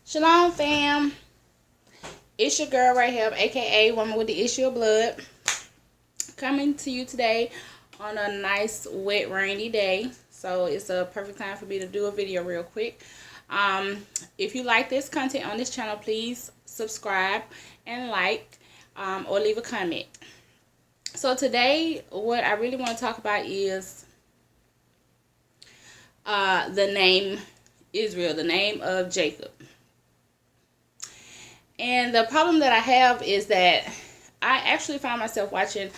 Shalom, fam. It's your girl Rayhab, aka Woman with the Issue of Blood, coming to you today on a nice, wet, rainy day. So it's a perfect time for me to do a video real quick. If you like this content on this channel, please subscribe and like, or leave a comment. So today, what I really want to talk about is the name IsREAL, the name of Jacob. And the problem that I have is that I actually found myself watching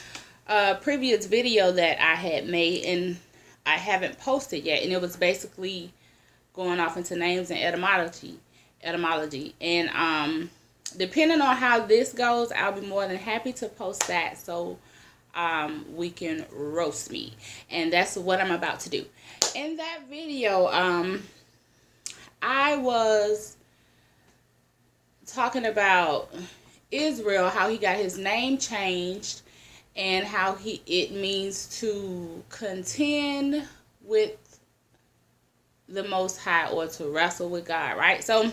a previous video that I had made and I haven't posted yet. And it was basically going off into names and etymology. And depending on how this goes, I'll be more than happy to post that so we can roast me. And that's what I'm about to do. In that video, I was talking about IsREAL, how he got his name changed, and how it means to contend with the Most High, or to wrestle with God, right? So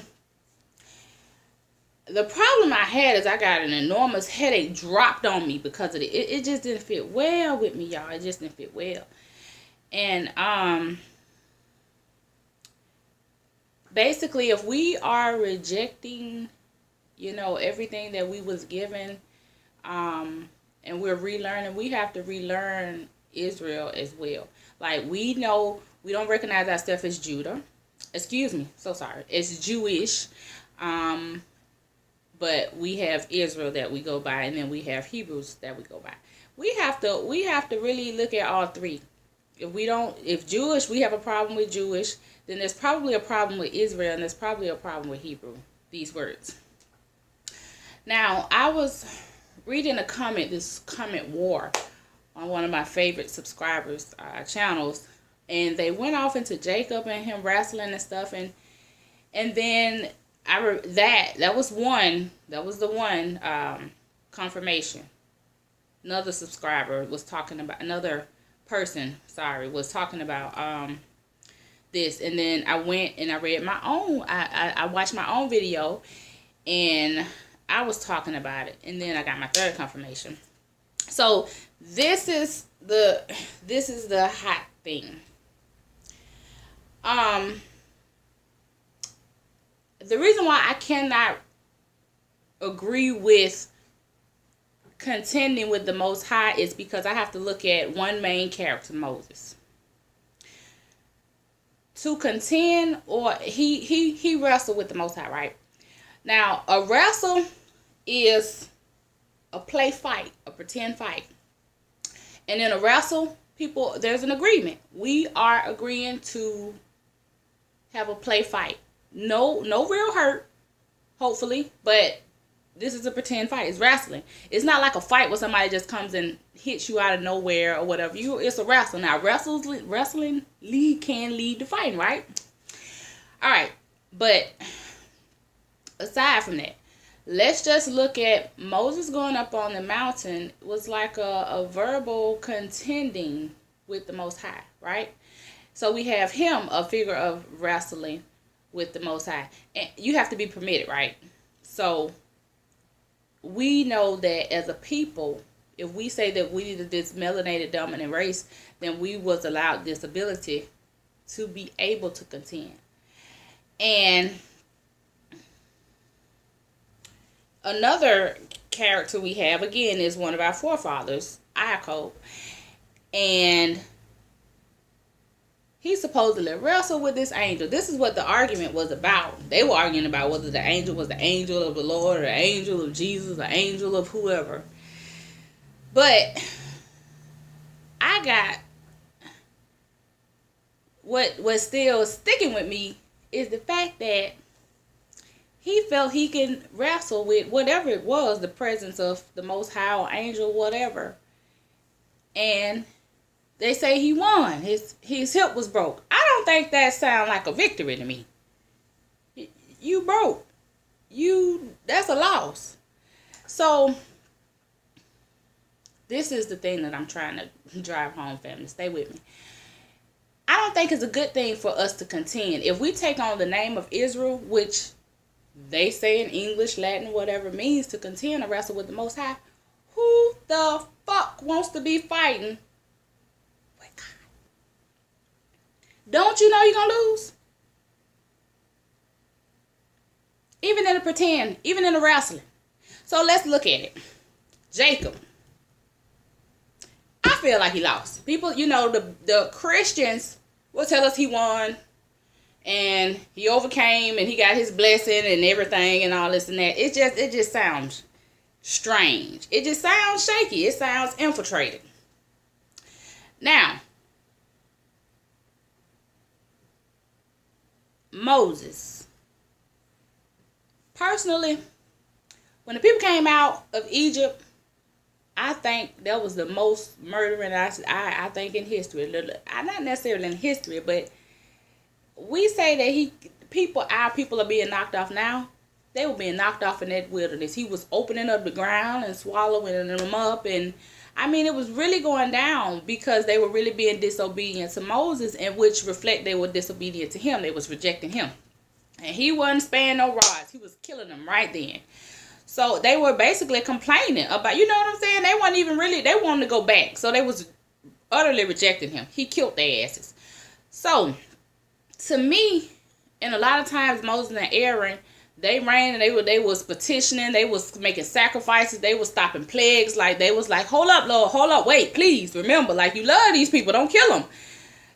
the problem I had is I got an enormous headache dropped on me because of it. It just didn't fit well with me, y'all. It just didn't fit well. And basically, if we are rejecting, you know, everything that we was given, and we're relearning, we have to relearn IsREAL as well. Like, we know we don't recognize ourselves as Judah. Excuse me, so sorry. It's Jewish. But we have IsREAL that we go by, and then we have Hebrews that we go by. We have to really look at all three. If Jewish, we have a problem with Jewish, then there's probably a problem with IsREAL, and there's probably a problem with Hebrew, these words. Now, I was reading a comment, this comment war, on one of my favorite subscribers' channels, and they went off into Jacob and him wrestling and stuff, and then that was the one confirmation. Another subscriber was talking about, another person, was talking about this, and then I went and I read my own, I watched my own video, and I was talking about it, and then I got my third confirmation. So this is the hot thing. The reason why I cannot agree with contending with the Most High is because I have to look at one main character, Moses. To contend, or he wrestled with the Most High, right? Now, a wrestle is a play fight, a pretend fight. And in a wrestle, there's an agreement. We are agreeing to have a play fight. No real hurt, hopefully, but this is a pretend fight. It's wrestling. It's not like a fight where somebody just comes and hits you out of nowhere or whatever. It's a wrestle. Now, wrestling can lead to fighting, right? All right, but aside from that, let's just look at Moses going up on the mountain. It was like a verbal contending with the Most High, right? So we have him, a figure of wrestling with the Most High. And you have to be permitted, right? So we know that as a people, if we say that we are this melanated dominant race, then we was allowed this ability to be able to contend. And another character we have, again, is one of our forefathers, Jacob. And he supposedly wrestled with this angel. This is what the argument was about. They were arguing about whether the angel was the angel of the Lord, or the angel of Jesus, the angel of whoever. But I got what's still sticking with me is the fact that he felt he can wrestle with whatever it was, the presence of the Most High, or angel, whatever. And they say he won. His hip was broke. I don't think that sounds like a victory to me. You broke. That's a loss. So this is the thing that I'm trying to drive home, family. Stay with me. I don't think it's a good thing for us to contend. If we take on the name of IsREAL, which they say in English, Latin, whatever it means, to contend or wrestle with the Most High. Who the fuck wants to be fighting with God? Don't you know you're going to lose? Even in the pretend, even in the wrestling. So let's look at it. Jacob. I feel like he lost. People, the Christians will tell us he won. And he overcame and he got his blessing and everything and all this and that. It just sounds strange. It just sounds shaky. It sounds infiltrated. Now, Moses. Personally, when the people came out of Egypt, I think that was the most murdering I think in history. Not necessarily in history, but we say that our people are being knocked off now. They were being knocked off in that wilderness. He was opening up the ground and swallowing them up. And I mean, it was really going down because they were really being disobedient to Moses, and which reflect they were disobedient to him. They was rejecting him. And he wasn't sparing no rods. He was killing them right then. So they were basically complaining about, you know what I'm saying? They weren't even really, they wanted to go back. So they was utterly rejecting him. He killed their asses. So, to me, and a lot of times Moses and Aaron, they ran and they was petitioning, they was making sacrifices, they was stopping plagues, like they was like, hold up, Lord, hold up, wait, please, remember, like you love these people, don't kill them.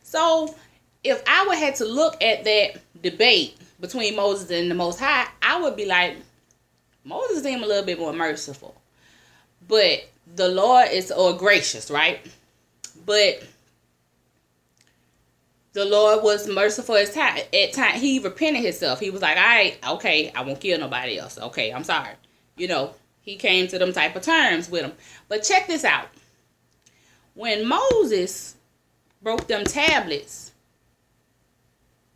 So if I would have to look at that debate between Moses and the Most High, I would be like, Moses seemed a little bit more merciful, but the Lord is gracious, right? But the Lord was merciful at time. He repented himself. He was like, all right, okay, I won't kill nobody else. Okay, I'm sorry. He came to them type of terms with him. But check this out. When Moses broke them tablets,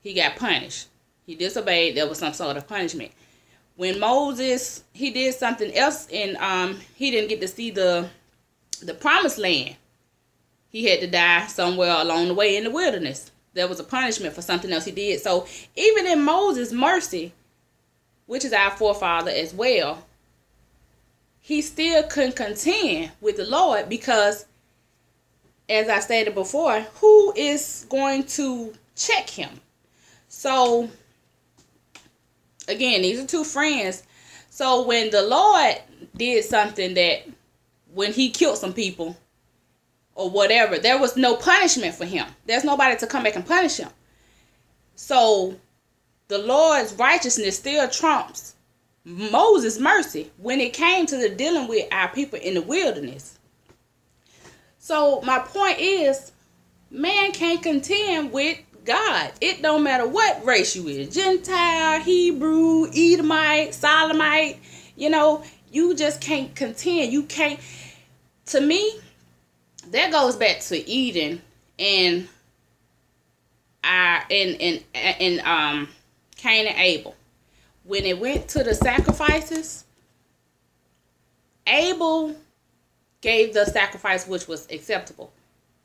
he got punished. He disobeyed. There was some sort of punishment. When Moses, he did something else and he didn't get to see the promised land. He had to die somewhere along the way in the wilderness. There was a punishment for something else he did. So even in Moses' mercy, which is our forefather as well, he still couldn't contend with the Lord because, as I stated before, who is going to check him? So, again, these are two friends. So when the Lord did something that, when he killed some people, or whatever, there was no punishment for him. There's nobody to come back and punish him. So the Lord's righteousness still trumps Moses' mercy when it came to the dealing with our people in the wilderness. So my point is, man can't contend with God. It don't matter what race you is. Gentile, Hebrew, Edomite, Sodomite. You just can't contend. You can't. To me, that goes back to Eden and Cain and Abel. When it went to the sacrifices, Abel gave the sacrifice which was acceptable.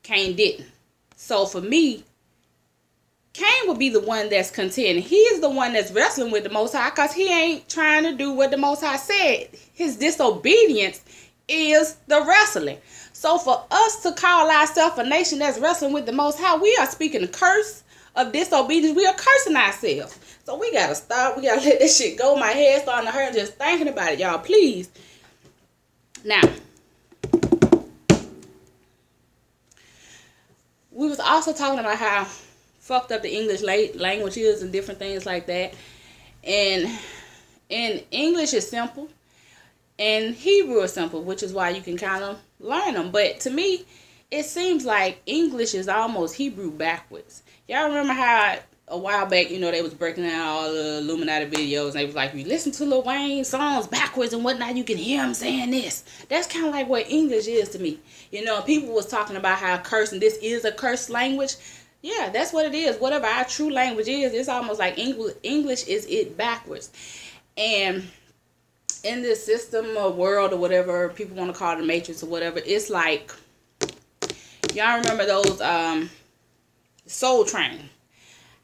Cain didn't. So for me, Cain would be the one that's contending. He is the one that's wrestling with the Most High because he ain't trying to do what the Most High said. His disobedience is the wrestling. So for us to call ourselves a nation that's wrestling with the Most High, we are speaking a curse of disobedience. We are cursing ourselves. So we got to stop. We got to let this shit go. My head starting to hurt just thinking about it, y'all. Please. Now, we was also talking about how fucked up the English language is and different things like that. And English is simple. And Hebrew is simple, which is why you can kind of learn them. But to me, it seems like English is almost Hebrew backwards. Y'all remember how a while back, they was breaking down all the Illuminati videos. And they was like, you listen to Lil Wayne songs backwards and whatnot, you can hear him saying this. That's kind of like what English is to me. People was talking about how cursing, this is a cursed language. Yeah, that's what it is. Whatever our true language is, it's almost like English is it backwards. And in this system or world or whatever people want to call it, the matrix or whatever, it's like, y'all remember those Soul Train,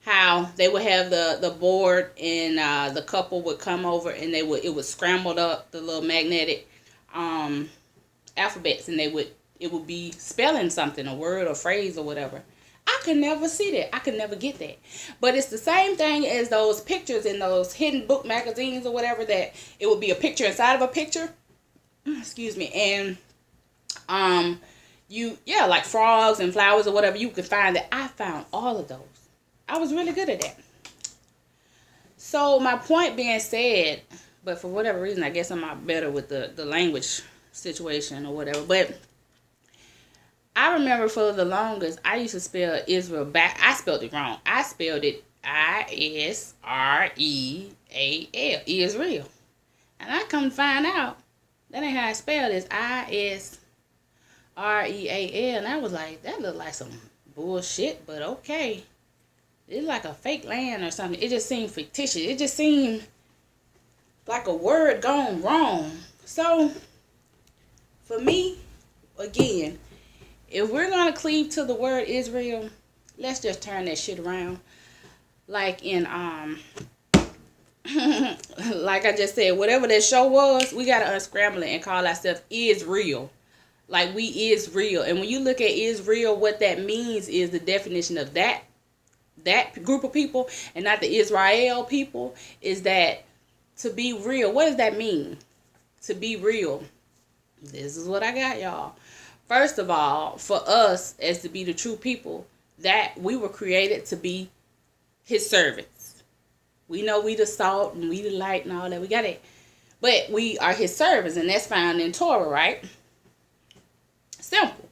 how they would have the board, and the couple would come over, and it would scramble up the little magnetic alphabets, and it would be spelling something, a word or phrase or whatever. I could never see that. I could never get that. But it's the same thing as those pictures in those hidden book magazines or whatever, that it would be a picture inside of a picture. Excuse me. And like frogs and flowers or whatever, you could find that. I found all of those. I was really good at that. So my point being said, but for whatever reason, I guess I'm not better with the language situation or whatever. But I remember for the longest, I used to spell Israel back. I spelled it wrong. I spelled it IsREAL. IsREAL. And I come to find out that ain't how I spell this. IsREAL. And I was like, that looked like some bullshit, but okay. It's like a fake land or something. It just seemed fictitious. It just seemed like a word gone wrong. So, for me, again, if we're going to cleave to the word Israel, let's just turn that shit around. Like in, like I just said, whatever that show was, we got to unscramble it and call ourselves IsREAL. Like, we is real. And when you look at IsREAL, what that means is the definition of that group of people, and not the Israel people, is that to be real. What does that mean? To be real. This is what I got, y'all. First of all, for us as to be the true people, that we were created to be his servants. We know we the salt and we the light and all that. We got it. But we are his servants, and that's found in Torah, right? Simple.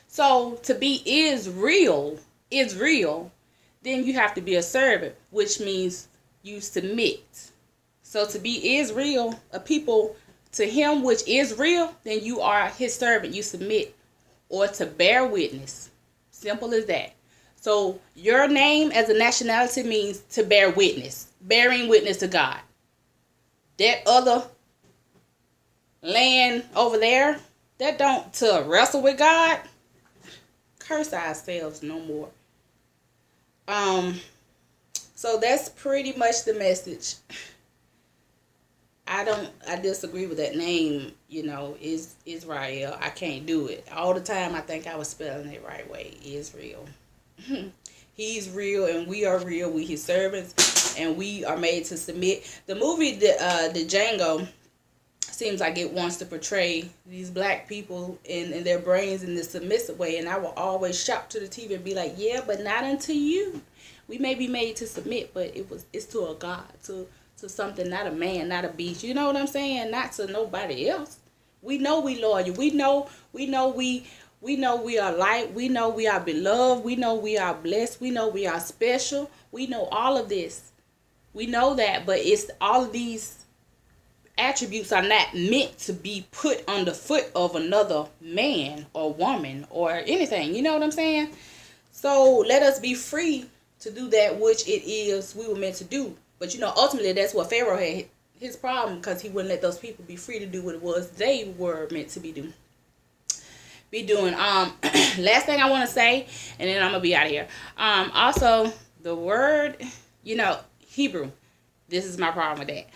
So to be Israel, then you have to be a servant, which means you submit. So to be Israel, a people to him which is real, then you are his servant. You submit, or to bear witness. Simple as that. So your name as a nationality means to bear witness. Bearing witness to God. That other land over there, that don't to wrestle with God, curse ourselves no more. So that's pretty much the message. I disagree with that name, is Israel. I can't do it. All the time I think I was spelling it right way. Israel. He's real and we are real. We his servants and we are made to submit. The movie, the Django, seems like it wants to portray these black people in their brains in this submissive way. And I will always shout to the TV and be like, yeah, but not unto you. We may be made to submit, but it's to a God, to something, not a man, not a beast. You know what I'm saying? Not to nobody else. We know we loyal. We know we are light. We know we are beloved. We know we are blessed. We know we are special. We know all of this. We know that, but it's all of these attributes are not meant to be put on the foot of another man or woman or anything. You know what I'm saying? So let us be free to do that which it is we were meant to do. But ultimately that's what Pharaoh had his problem, because he wouldn't let those people be free to do what it was they were meant to be doing. Last thing I want to say, and then I'm gonna be out of here. Also the word, Hebrew. This is my problem with that.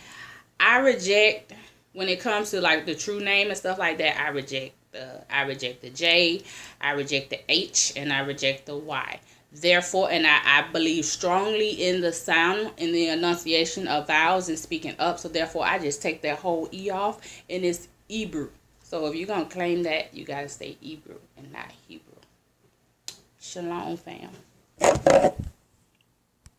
I reject, when it comes to like the true name and stuff like that, I reject the J, I reject the H, and I reject the Y. Therefore, and I believe strongly in the sound, in the enunciation of vowels and speaking up. So therefore, I just take that whole E off, and it's Hebrew. So if you're going to claim that, you got to say Hebrew and not Hebrew. Shalom, fam.